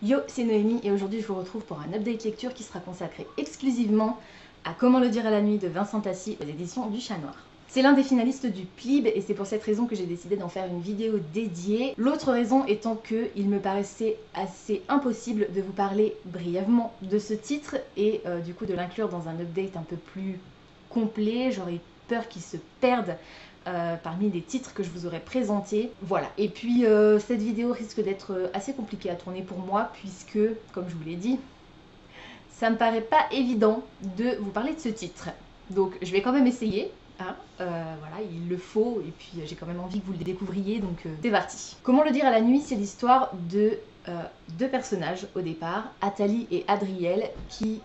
Yo, c'est Noémie et aujourd'hui je vous retrouve pour un update lecture qui sera consacré exclusivement à Comment le dire à la nuit de Vincent Tassi aux éditions du Chat Noir. C'est l'un des finalistes du PLIB et c'est pour cette raison que j'ai décidé d'en faire une vidéo dédiée. L'autre raison étant que il me paraissait assez impossible de vous parler brièvement de ce titre et du coup de l'inclure dans un update un peu plus complet. J'aurais peur qu'il se perde parmi les titres que je vous aurais présentés. Voilà, et puis cette vidéo risque d'être assez compliquée à tourner pour moi puisque, comme je vous l'ai dit, ça me paraît pas évident de vous parler de ce titre. Donc je vais quand même essayer, hein, voilà, il le faut, et puis j'ai quand même envie que vous le découvriez, donc c'est parti. Comment le dire à la nuit, c'est l'histoire de deux personnages au départ, Athalie et Adriel, qui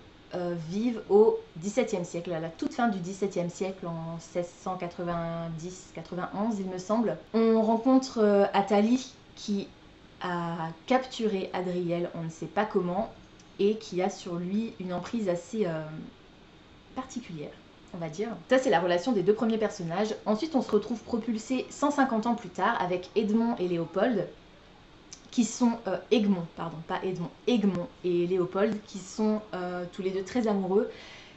vivent au XVIIe siècle, à la toute fin du XVIIe siècle, en 1690-91 il me semble. On rencontre Athalie qui a capturé Adriel, on ne sait pas comment, et qui a sur lui une emprise assez particulière, on va dire. Ça, c'est la relation des deux premiers personnages. Ensuite, on se retrouve propulsé 150 ans plus tard avec Edmond et Léopold, qui sont Egmont, pardon, pas Edmond, Egmont et Léopold, qui sont tous les deux très amoureux,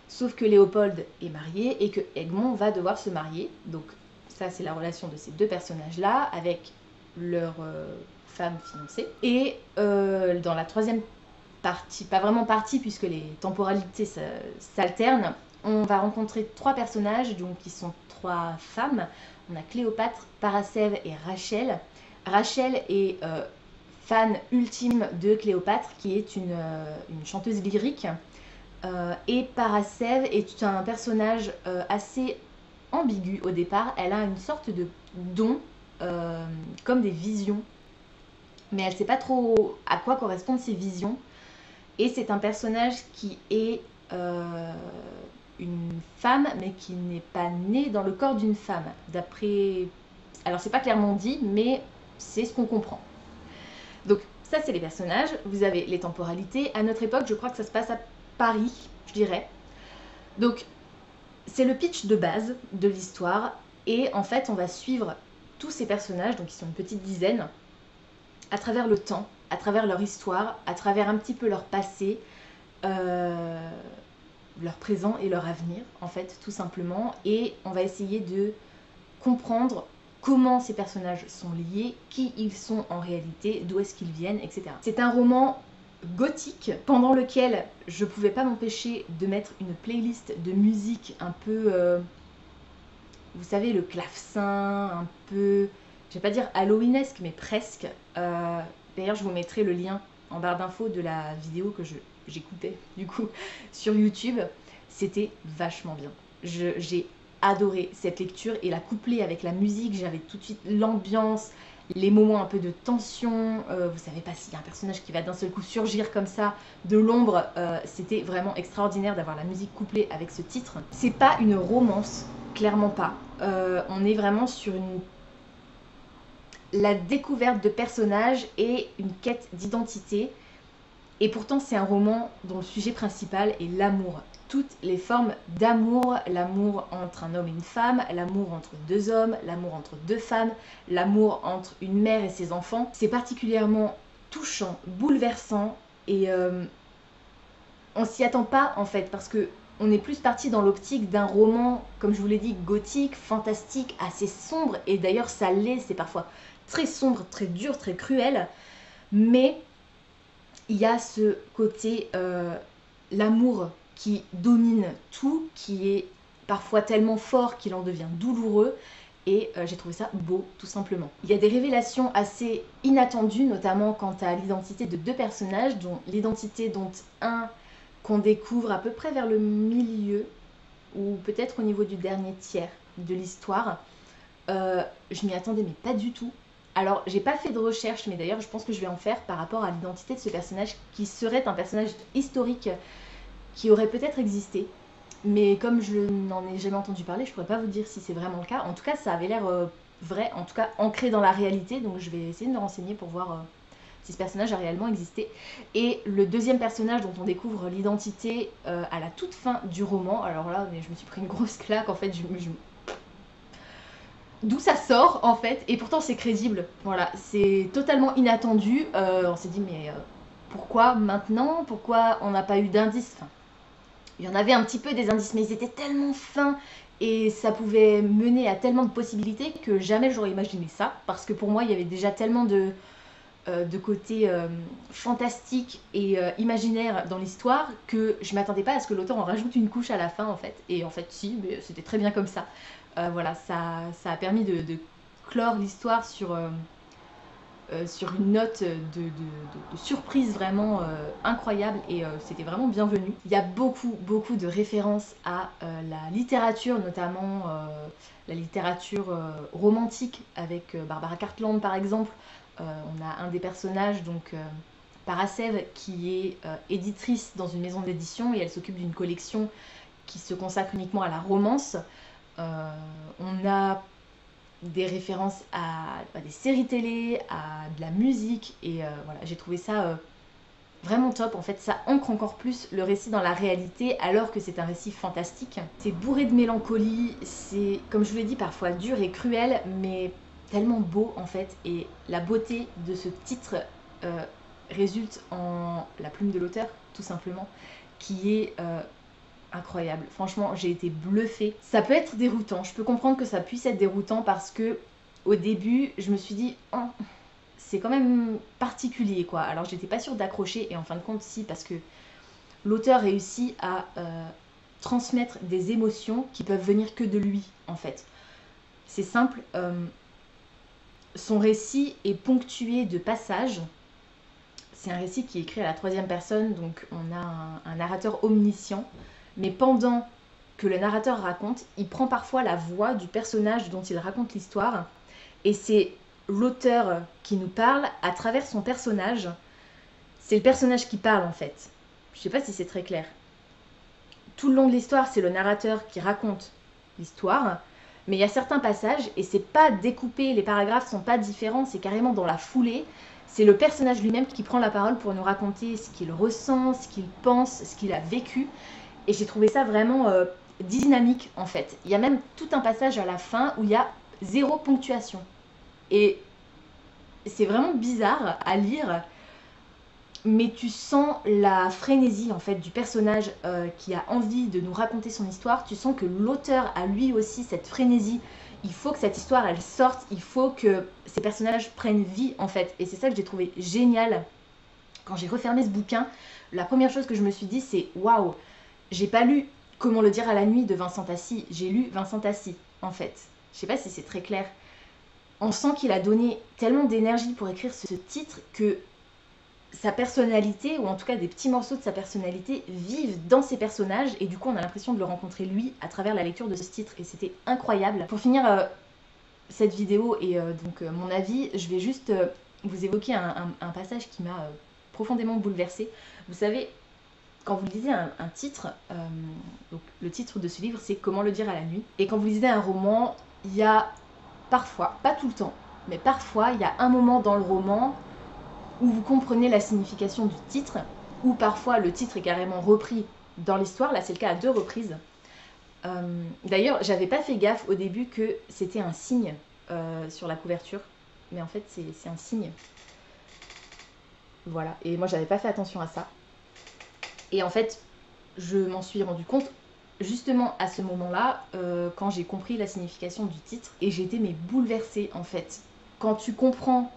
sauf que Léopold est marié et que Egmont va devoir se marier. Donc ça, c'est la relation de ces deux personnages-là, avec leur femme fiancée. Et dans la troisième partie, pas vraiment partie, puisque les temporalités s'alternent, on va rencontrer trois personnages, donc qui sont trois femmes. On a Cléopâtre, Paracève et Rachel. Rachel est fan ultime de Cléopâtre, qui est une chanteuse lyrique. Et Paracève est un personnage assez ambigu au départ. Elle a une sorte de don, comme des visions, mais elle ne sait pas trop à quoi correspondent ces visions. Et c'est un personnage qui est une femme, mais qui n'est pas née dans le corps d'une femme. D'après... Alors c'est pas clairement dit, mais c'est ce qu'on comprend. Donc ça, c'est les personnages. Vous avez les temporalités. À notre époque, je crois que ça se passe à Paris, je dirais. Donc c'est le pitch de base de l'histoire. Et en fait, on va suivre tous ces personnages, donc ils sont une petite dizaine, à travers le temps, à travers leur histoire, à travers un petit peu leur passé, leur présent et leur avenir, en fait, tout simplement. Et on va essayer de comprendre comment ces personnages sont liés, qui ils sont en réalité, d'où est-ce qu'ils viennent, etc. C'est un roman gothique pendant lequel je pouvais pas m'empêcher de mettre une playlist de musique un peu, vous savez, le clavecin, un peu, je vais pas dire halloweenesque, mais presque. D'ailleurs, je vous mettrai le lien en barre d'infos de la vidéo que j'écoutais du coup sur YouTube. C'était vachement bien. J'ai adoré cette lecture et la coupler avec la musique, j'avais tout de suite l'ambiance, les moments un peu de tension, vous savez pas s'il y a un personnage qui va d'un seul coup surgir comme ça de l'ombre, c'était vraiment extraordinaire d'avoir la musique couplée avec ce titre. C'est pas une romance, clairement pas, on est vraiment sur la découverte de personnages et une quête d'identité. Et pourtant, c'est un roman dont le sujet principal est l'amour. Toutes les formes d'amour, l'amour entre un homme et une femme, l'amour entre deux hommes, l'amour entre deux femmes, l'amour entre une mère et ses enfants. C'est particulièrement touchant, bouleversant et on s'y attend pas en fait parce que on est plus parti dans l'optique d'un roman, comme je vous l'ai dit, gothique, fantastique, assez sombre, et d'ailleurs ça l'est, c'est parfois très sombre, très dur, très cruel, mais il y a ce côté, l'amour qui domine tout, qui est parfois tellement fort qu'il en devient douloureux, et j'ai trouvé ça beau, tout simplement. Il y a des révélations assez inattendues, notamment quant à l'identité de deux personnages, dont l'identité dont un qu'on découvre à peu près vers le milieu, ou peut-être au niveau du dernier tiers de l'histoire. Je m'y attendais mais pas du tout. Alors, j'ai pas fait de recherche, mais d'ailleurs, je pense que je vais en faire par rapport à l'identité de ce personnage, qui serait un personnage historique qui aurait peut-être existé. Mais comme je n'en ai jamais entendu parler, je pourrais pas vous dire si c'est vraiment le cas. En tout cas, ça avait l'air vrai, en tout cas ancré dans la réalité, donc je vais essayer de me renseigner pour voir si ce personnage a réellement existé. Et le deuxième personnage dont on découvre l'identité à la toute fin du roman, alors là, mais je me suis pris une grosse claque, en fait, d'où ça sort en fait, et pourtant c'est crédible, voilà, c'est totalement inattendu, on s'est dit mais pourquoi maintenant? Pourquoi on n'a pas eu d'indices? Enfin, il y en avait un petit peu des indices, mais ils étaient tellement fins et ça pouvait mener à tellement de possibilités que jamais j'aurais imaginé ça. Parce que pour moi, il y avait déjà tellement de côté fantastique et imaginaire dans l'histoire que je m'attendais pas à ce que l'auteur en rajoute une couche à la fin en fait. Et en fait, si, mais c'était très bien comme ça. Voilà, ça a permis de clore l'histoire sur une note de surprise vraiment incroyable et c'était vraiment bienvenu. Il y a beaucoup de références à la littérature, notamment la littérature romantique avec Barbara Cartland par exemple. On a un des personnages, donc Parasève, qui est éditrice dans une maison d'édition et elle s'occupe d'une collection qui se consacre uniquement à la romance. On a des références à des séries télé, à de la musique et voilà, j'ai trouvé ça vraiment top. En fait, ça ancre encore plus le récit dans la réalité alors que c'est un récit fantastique. C'est bourré de mélancolie, c'est, comme je vous l'ai dit, parfois dur et cruel, mais tellement beau en fait. Et la beauté de ce titre résulte en la plume de l'auteur, tout simplement, qui est incroyable. Franchement, j'ai été bluffée. Ça peut être déroutant, je peux comprendre que ça puisse être déroutant parce que au début, je me suis dit oh, c'est quand même particulier quoi. Alors j'étais pas sûre d'accrocher et en fin de compte si, parce que l'auteur réussit à transmettre des émotions qui peuvent venir que de lui en fait. C'est simple, son récit est ponctué de passages. C'est un récit qui est écrit à la troisième personne, donc on a un narrateur omniscient. Mais pendant que le narrateur raconte, il prend parfois la voix du personnage dont il raconte l'histoire. Et c'est l'auteur qui nous parle à travers son personnage. C'est le personnage qui parle en fait. Je sais pas si c'est très clair. Tout le long de l'histoire, c'est le narrateur qui raconte l'histoire. Mais il y a certains passages, et c'est pas découpé, les paragraphes sont pas différents, c'est carrément dans la foulée. C'est le personnage lui-même qui prend la parole pour nous raconter ce qu'il ressent, ce qu'il pense, ce qu'il a vécu. Et j'ai trouvé ça vraiment dynamique en fait. Il y a même tout un passage à la fin où il y a 0 ponctuation. Et c'est vraiment bizarre à lire, mais tu sens la frénésie en fait du personnage qui a envie de nous raconter son histoire. Tu sens que l'auteur a lui aussi cette frénésie. Il faut que cette histoire elle sorte, il faut que ces personnages prennent vie en fait. Et c'est ça que j'ai trouvé génial quand j'ai refermé ce bouquin. La première chose que je me suis dit c'est waouh, j'ai pas lu Comment le dire à la nuit de Vincent Tassi, j'ai lu Vincent Tassi en fait. Je sais pas si c'est très clair. On sent qu'il a donné tellement d'énergie pour écrire ce titre que sa personnalité, ou en tout cas des petits morceaux de sa personnalité, vivent dans ses personnages et du coup on a l'impression de le rencontrer lui à travers la lecture de ce titre et c'était incroyable. Pour finir cette vidéo et donc mon avis, je vais juste vous évoquer un passage qui m'a profondément bouleversée. Vous savez, quand vous lisez un titre, donc le titre de ce livre c'est Comment le dire à la nuit, et quand vous lisez un roman, il y a parfois, pas tout le temps, mais parfois il y a un moment dans le roman où vous comprenez la signification du titre, ou parfois le titre est carrément repris dans l'histoire, là c'est le cas à 2 reprises. D'ailleurs, j'avais pas fait gaffe au début que c'était un signe sur la couverture, mais en fait c'est un signe. Voilà, et moi j'avais pas fait attention à ça. Et en fait, je m'en suis rendu compte justement à ce moment-là, quand j'ai compris la signification du titre, et j'ai été mais bouleversée en fait. Quand tu comprends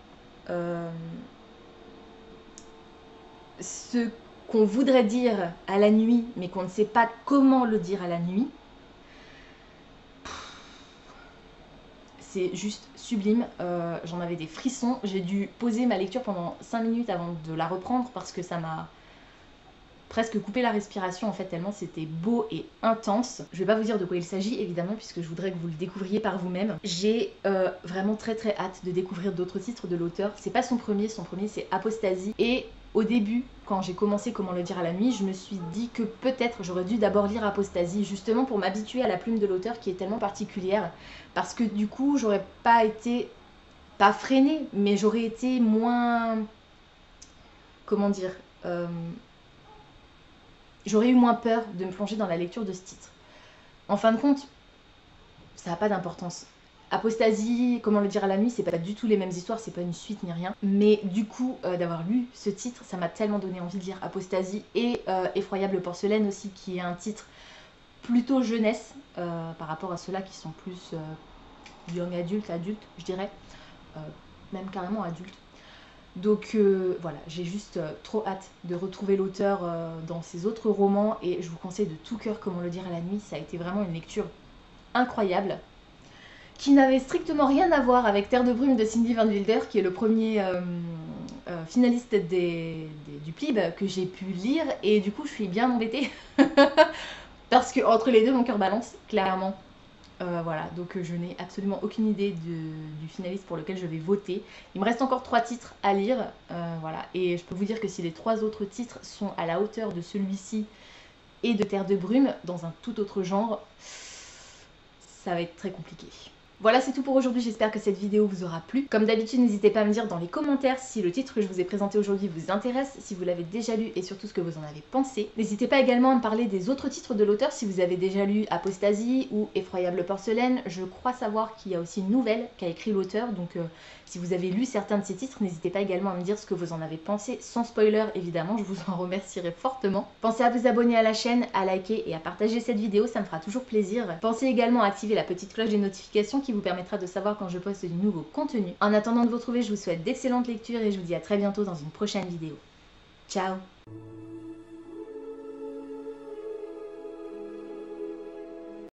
ce qu'on voudrait dire à la nuit, mais qu'on ne sait pas comment le dire à la nuit, c'est juste sublime. J'en avais des frissons. J'ai dû poser ma lecture pendant 5 minutes avant de la reprendre parce que ça m'a presque coupé la respiration en fait, tellement c'était beau et intense. Je vais pas vous dire de quoi il s'agit évidemment puisque je voudrais que vous le découvriez par vous-même. J'ai vraiment très hâte de découvrir d'autres titres de l'auteur. C'est pas son premier c'est Apostasie. Et au début, quand j'ai commencé Comment le dire à la nuit, je me suis dit que peut-être j'aurais dû d'abord lire Apostasie, justement pour m'habituer à la plume de l'auteur qui est tellement particulière, parce que du coup j'aurais pas été, pas freinée, mais j'aurais été moins, comment dire, j'aurais eu moins peur de me plonger dans la lecture de ce titre. En fin de compte, ça n'a pas d'importance. Apostasie, comment le dire à la nuit, c'est pas du tout les mêmes histoires, c'est pas une suite ni rien. Mais du coup, d'avoir lu ce titre, ça m'a tellement donné envie de lire Apostasie et Effroyable porcelaine aussi, qui est un titre plutôt jeunesse par rapport à ceux-là qui sont plus young adulte, je dirais, même carrément adulte. Donc voilà, j'ai juste trop hâte de retrouver l'auteur dans ses autres romans et je vous conseille de tout cœur Comment le dire à la nuit, ça a été vraiment une lecture incroyable qui n'avait strictement rien à voir avec Terre de brume de Cindy Van Wilder, qui est le premier finaliste du PLIB que j'ai pu lire, et du coup je suis bien embêtée parce que entre les deux mon cœur balance clairement. Voilà, donc je n'ai absolument aucune idée du finaliste pour lequel je vais voter. Il me reste encore 3 titres à lire, voilà, et je peux vous dire que si les 3 autres titres sont à la hauteur de celui-ci et de Terre de brume, dans un tout autre genre, ça va être très compliqué. Voilà, c'est tout pour aujourd'hui, j'espère que cette vidéo vous aura plu. Comme d'habitude, n'hésitez pas à me dire dans les commentaires si le titre que je vous ai présenté aujourd'hui vous intéresse, si vous l'avez déjà lu et surtout ce que vous en avez pensé. N'hésitez pas également à me parler des autres titres de l'auteur si vous avez déjà lu Apostasie ou Effroyable porcelaine. Je crois savoir qu'il y a aussi une nouvelle qu'a écrit l'auteur, donc si vous avez lu certains de ces titres, n'hésitez pas également à me dire ce que vous en avez pensé, sans spoiler évidemment, je vous en remercierai fortement. Pensez à vous abonner à la chaîne, à liker et à partager cette vidéo, ça me fera toujours plaisir. Pensez également à activer la petite cloche des notifications qui vous permettra de savoir quand je poste du nouveau contenu. En attendant de vous retrouver, je vous souhaite d'excellentes lectures et je vous dis à très bientôt dans une prochaine vidéo. Ciao!